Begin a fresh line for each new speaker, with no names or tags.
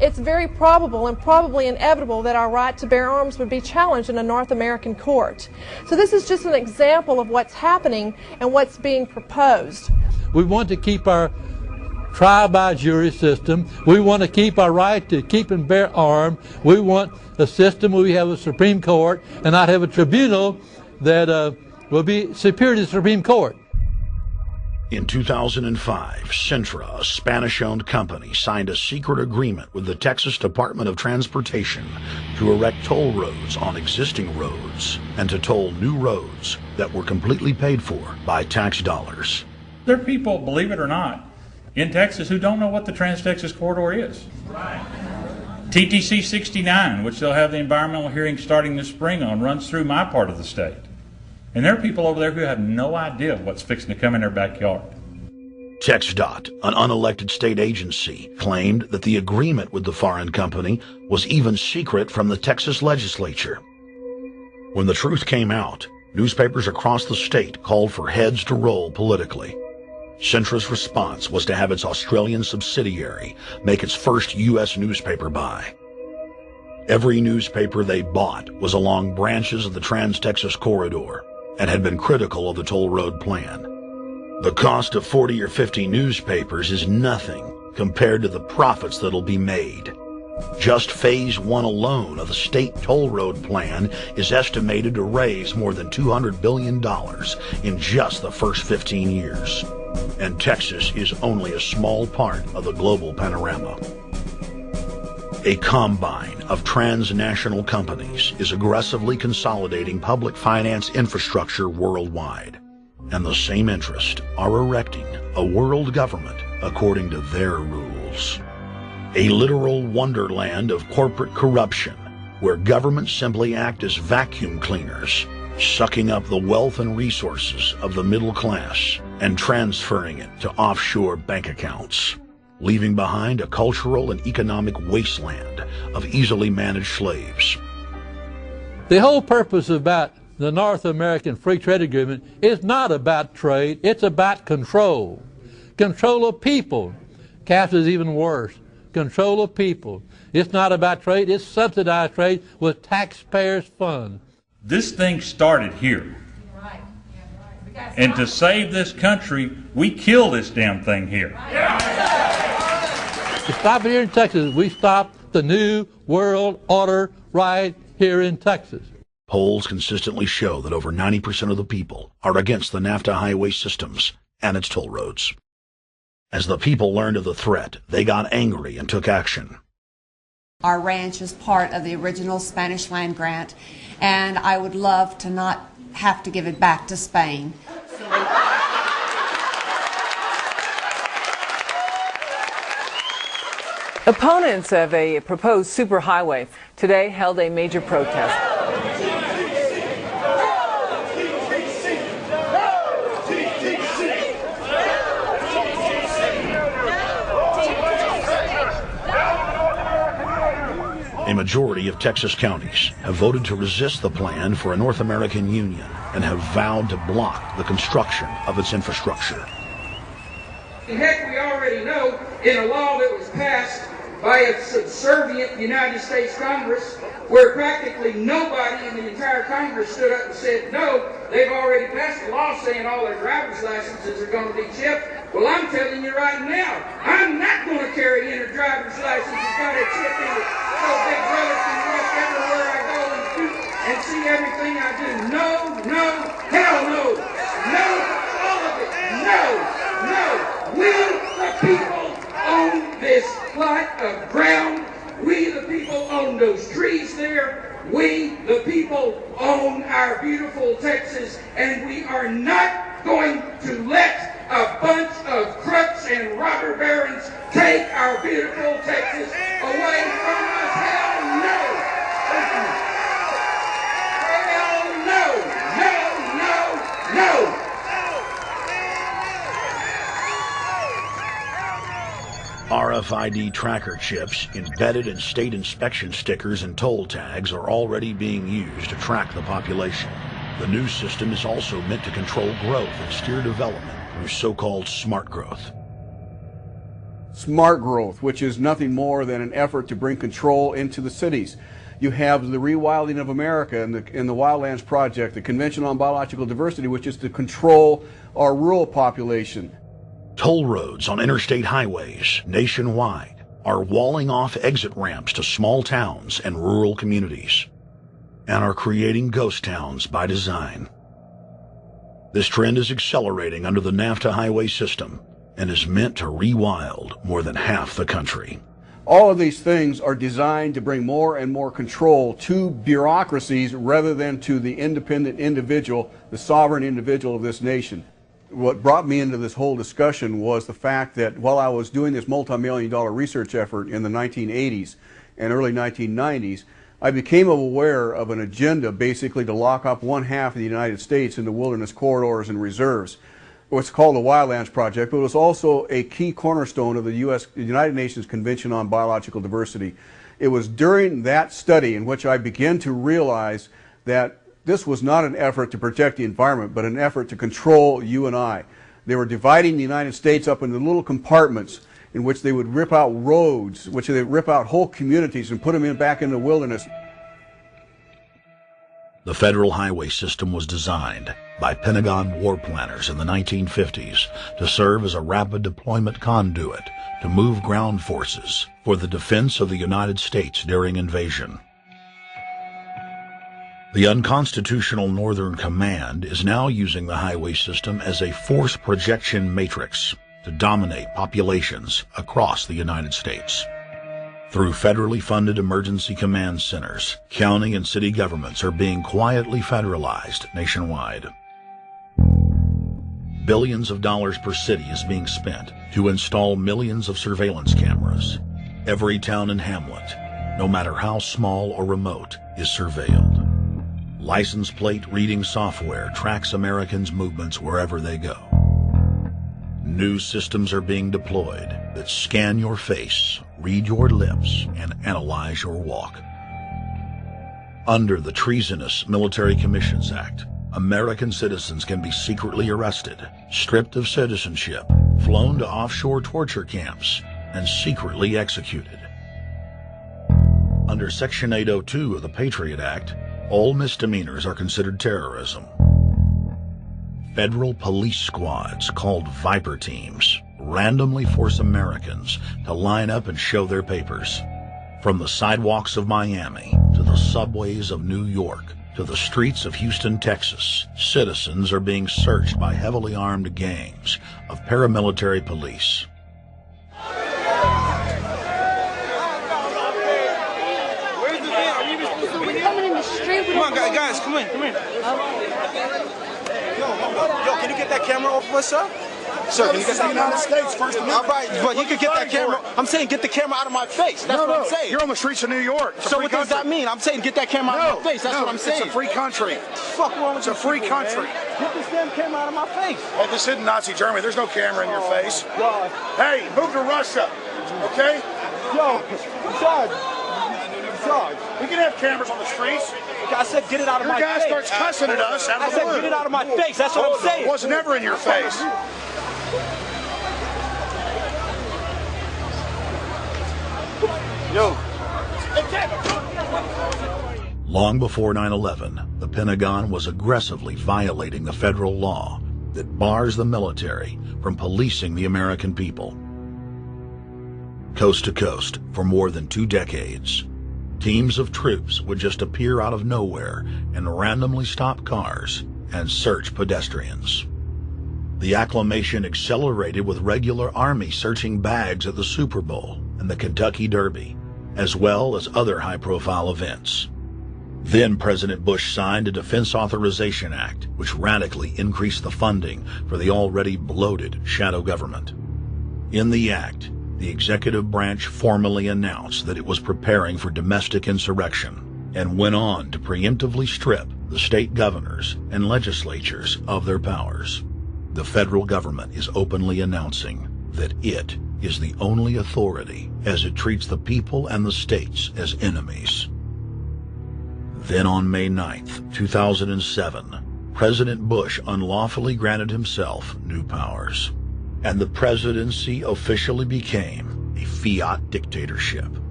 it's very probable and probably inevitable that our right to bear arms would be challenged in a North American court. So this is just an example of what's happening and what's being proposed.
We want to keep our trial by jury system. We want to keep our right to keep and bear arms. We want a system where we have a Supreme Court and not have a tribunal that will be superior to the Supreme Court.
In 2005, Cintra, a Spanish-owned company, signed a secret agreement with the Texas Department of Transportation to erect toll roads on existing roads and to toll new roads that were completely paid for by tax dollars.
There are people, believe it or not, in Texas who don't know what the Trans-Texas Corridor is. Right. TTC 69, which they'll have the environmental hearing starting this spring on, runs through my part of the state. And there are people over there who have no idea what's fixing to come in their backyard.
TxDOT, an unelected state agency, claimed that the agreement with the foreign company was even secret from the Texas legislature. When the truth came out, newspapers across the state called for heads to roll politically. Cintra's response was to have its Australian subsidiary make its first U.S. newspaper buy. Every newspaper they bought was along branches of the Trans-Texas Corridor and had been critical of the toll road plan. The cost of 40 or 50 newspapers is nothing compared to the profits that'll be made. Just Phase 1 alone of the state toll road plan is estimated to raise more than $200 billion in just the first 15 years. And Texas is only a small part of the global panorama. A combine of transnational companies is aggressively consolidating public finance infrastructure worldwide, and the same interests are erecting a world government according to their rules. A literal wonderland of corporate corruption, where governments simply act as vacuum cleaners, sucking up the wealth and resources of the middle class and transferring it to offshore bank accounts, leaving behind a cultural and economic wasteland of easily managed slaves.
The whole purpose about the North American Free Trade Agreement is not about trade, it's about control. Control of people. CAFTA is even worse. Control of people. It's not about trade, it's subsidized trade with taxpayers' funds.
This thing started here.
Right.
And to save this country, we kill this damn thing here.
To stop it here in Texas, we stop the New World Order right here in Texas.
Polls consistently show that over 90% of the people are against the NAFTA highway systems and its toll roads. As the people learned of the threat, they got angry and took action.
Our ranch is part of the original Spanish land grant, and I would love to not have to give it back to Spain.
Opponents of a proposed superhighway today held a major protest.
A majority of Texas counties have voted to resist the plan for a North American Union and have vowed to block the construction of its infrastructure.
Heck, we already know in a law that was passed by a subservient United States Congress, where practically nobody in the entire Congress stood up and said, no, they've already passed a law saying all their driver's licenses are going to be chipped. Well, I'm telling you right now, I'm not going to carry in a driver's license that's got a chip in it so Big Brother can watch everywhere I go and see everything I do. No, no, hell no. No, all of it. No, no. We, the people, own this plot of ground. We, the people, own those trees there. We, the people, own our beautiful Texas, and we are not going to let a bunch of crooks and robber barons take our beautiful Texas away from us. Hell no! Hell no! No, no, no!
RFID tracker chips embedded in state inspection stickers and toll tags are already being used to track the population. The new system is also meant to control growth and steer development through so-called smart growth.
smart growth, which is nothing more than an effort to bring control into the cities. You have the rewilding of America in the Wildlands Project, the Convention on Biological Diversity, which is to control our rural population.
Toll roads on interstate highways nationwide are walling off exit ramps to small towns and rural communities, and are creating ghost towns by design. This trend is accelerating under the NAFTA highway system and is meant to rewild more than half the country.
All of these things are designed to bring more and more control to bureaucracies rather than to the independent individual, the sovereign individual of this nation. What brought me into this whole discussion was the fact that while I was doing this multi-million-dollar research effort in the 1980s and early 1990s, I became aware of an agenda basically to lock up one half of the United States into wilderness corridors and reserves. What's called the Wildlands Project, but it was also a key cornerstone of the United Nations Convention on Biological Diversity. It was during that study in which I began to realize that this was not an effort to protect the environment, but an effort to control you and I. They were dividing the United States up into little compartments in which they would rip out roads, which they would rip out whole communities and put them back in the wilderness.
The federal highway system was designed by Pentagon war planners in the 1950s to serve as a rapid deployment conduit to move ground forces for the defense of the United States during invasion. The unconstitutional Northern Command is now using the highway system as a force projection matrix to dominate populations across the United States. Through federally funded emergency command centers, county and city governments are being quietly federalized nationwide. Billions of dollars per city is being spent to install millions of surveillance cameras. Every town and hamlet, no matter how small or remote, is surveilled. License plate reading software tracks Americans' movements wherever they go. New systems are being deployed that scan your face, read your lips, and analyze your walk. Under the Treasonous Military Commissions Act, American citizens can be secretly arrested, stripped of citizenship, flown to offshore torture camps, and secretly executed. Under Section 802 of the Patriot Act, all misdemeanors are considered terrorism. Federal police squads called Viper teams randomly force Americans to line up and show their papers. From the sidewalks of Miami to the subways of New York to the streets of Houston, Texas, citizens are being searched by heavily armed gangs of paramilitary police.
Come on, guys, come in. Yo, can you get that camera off of us, sir? Sir, can you get that United States First Amendment? All right, but you can get that camera. I'm saying get the camera out of my face. That's what I'm saying.
You're on the streets of New York.
So what does that mean? I'm saying get that camera out of my face. That's what I'm saying.
It's a free country.
Fuck wrong with
It's a free country.
Get this damn camera out of my face.
Hey, this isn't Nazi Germany. There's no camera in your face. God. Hey, move to Russia, okay?
Yo, besides,
we can have cameras on the streets.
I said get it out of my face.
Your guy starts cussing at us out of the blue.
I said get it out of my face. That's what I'm saying.
It was never in your face.
Yo.
Long before 9/11, the Pentagon was aggressively violating the federal law that bars the military from policing the American people. Coast to coast, for more than 2 decades, teams of troops would just appear out of nowhere and randomly stop cars and search pedestrians. The acclamation accelerated with regular Army searching bags at the Super Bowl and the Kentucky Derby, as well as other high-profile events. Then President Bush signed a Defense Authorization Act, which radically increased the funding for the already bloated shadow government. In the act, the executive branch formally announced that it was preparing for domestic insurrection and went on to preemptively strip the state governors and legislatures of their powers. The federal government is openly announcing that it is the only authority as it treats the people and the states as enemies. Then on May 9th, 2007, President Bush unlawfully granted himself new powers. and the presidency officially became a fiat dictatorship.